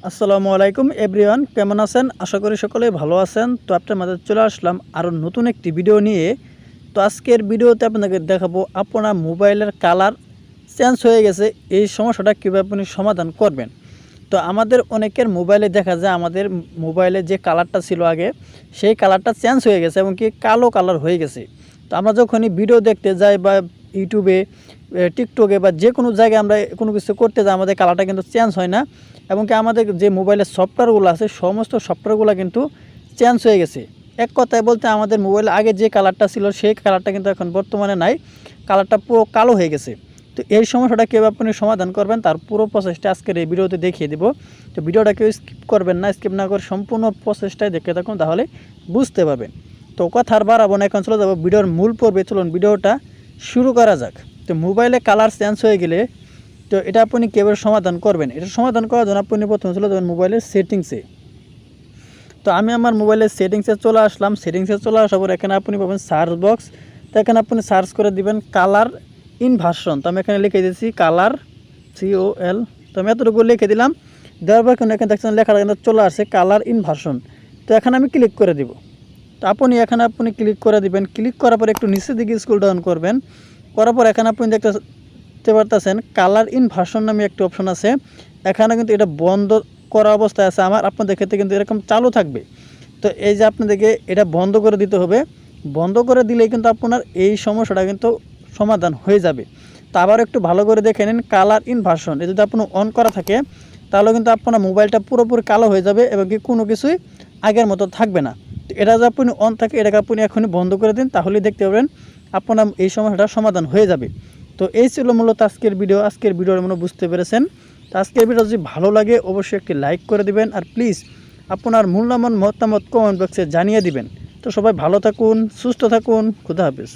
আসসালামু আলাইকুম এভরিওয়ান, কেমন আছেন? আশা করি সকলেই ভালো আছেন। তো আপনার মাঝে চলে আসলাম আরও নতুন একটি ভিডিও নিয়ে। তো আজকের ভিডিওতে আপনাকে দেখাবো আপনার মোবাইলের কালার চেঞ্জ হয়ে গেছে, এই সমস্যাটা কীভাবে আপনি সমাধান করবেন। তো আমাদের অনেকের মোবাইলে দেখা যায় আমাদের মোবাইলে যে কালারটা ছিল আগে, সেই কালারটা চেঞ্জ হয়ে গেছে এবং কি কালো কালার হয়ে গেছে। তো আমরা যখনই ভিডিও দেখতে যাই বা ইউটিউবে, টিকটকে বা যে কোনো জায়গায় আমরা কোনো কিছু করতে যাই, আমাদের কালারটা কিন্তু চেঞ্জ হয় না। এবং কি আমাদের যে মোবাইলের সফটওয়্যারগুলো আছে, সমস্ত সফটওয়্যারগুলো কিন্তু চেঞ্জ হয়ে গেছে। এক কথায় বলতে আমাদের মোবাইলে আগে যে কালারটা ছিল সেই কালারটা কিন্তু এখন বর্তমানে নাই, কালারটা পুরো কালো হয়ে গেছে। তো এই সমস্যাটা কীভাবে আপনি সমাধান করবেন তার পুরো প্রসেসটা আজকের এই ভিডিওতে দেখিয়ে দেবো। তো ভিডিওটা কেউ স্কিপ করবেন না, স্কিপ না করে সম্পূর্ণ প্রসেসটাই দেখে থাকুন, তাহলে বুঝতে পারবেন। তো কথা আর বাড়াবো না, এখন চলে যাবো ভিডিওর মূল পর্বে। চলুন ভিডিওটা শুরু করা যাক। তো মোবাইলে কালার চেঞ্জ হয়ে গেলে তো এটা আপনি কীভাবে সমাধান করবেন, এটা সমাধান করার জন্য আপনি প্রথমে চলে যাবেন মোবাইলের সেটিংসে। তো আমি আমার মোবাইলের সেটিংসে চলে আসলাম। সেটিংসে চলে আসার পর এখানে আপনি পাবেন সার্চ বক্স। তো এখানে আপনি সার্চ করে দিবেন কালার ইনভার্সন। তো আমি এখানে লিখে দিয়েছি কালার COL। তো আমি এতটুকু লিখে দিলাম। দেওয়ার পর এখানে দেখছেন লেখাটা কিন্তু চলে আসছে কালার ইনভার্সন। তো এখানে আমি ক্লিক করে দিব। তো এখানে আপনি ক্লিক করে দিবেন। ক্লিক করার পর একটু নিচের দিকে স্ক্রল ডাউন করবেন। করার পর এখানে আপনি দেখতে পারতেছেন কালার ইনভার্সন নামে একটি অপশন আছে। এখানে কিন্তু এটা বন্ধ করা অবস্থায় আছে আমার, আপনাদের ক্ষেত্রে কিন্তু এরকম চালু থাকবে। তো এই যে আপনাদেরকে এটা বন্ধ করে দিতে হবে। বন্ধ করে দিলেই কিন্তু আপনার এই সমস্যাটা কিন্তু সমাধান হয়ে যাবে। তো আবার একটু ভালো করে দেখে নিন কালার ইনভার্সন, এটা যদি আপনার অন করা থাকে তাহলে কিন্তু আপনার মোবাইলটা পুরোপুরি কালো হয়ে যাবে এবং কি কোনো কিছুই আগের মতো থাকবে না। তো এটা যদি আপনি অন থাকে, এটাকে আপনি এখনই বন্ধ করে দিন, তাহলেই দেখতে পাবেন আপনার এই সমস্যাটা সমাধান হয়ে যাবে। তো এই ছিল মূলত আজকের ভিডিও। আজকের ভিডিওর মনে বুঝতে পেরেছেন। তো আজকের ভিডিও যদি ভালো লাগে অবশ্যই একটি লাইক করে দিবেন, আর প্লিজ আপনার মূল্যবান মতামত কমেন্ট বক্সে জানিয়ে দিবেন। তো সবাই ভালো থাকুন, সুস্থ থাকুন, খুদা হাফেজ।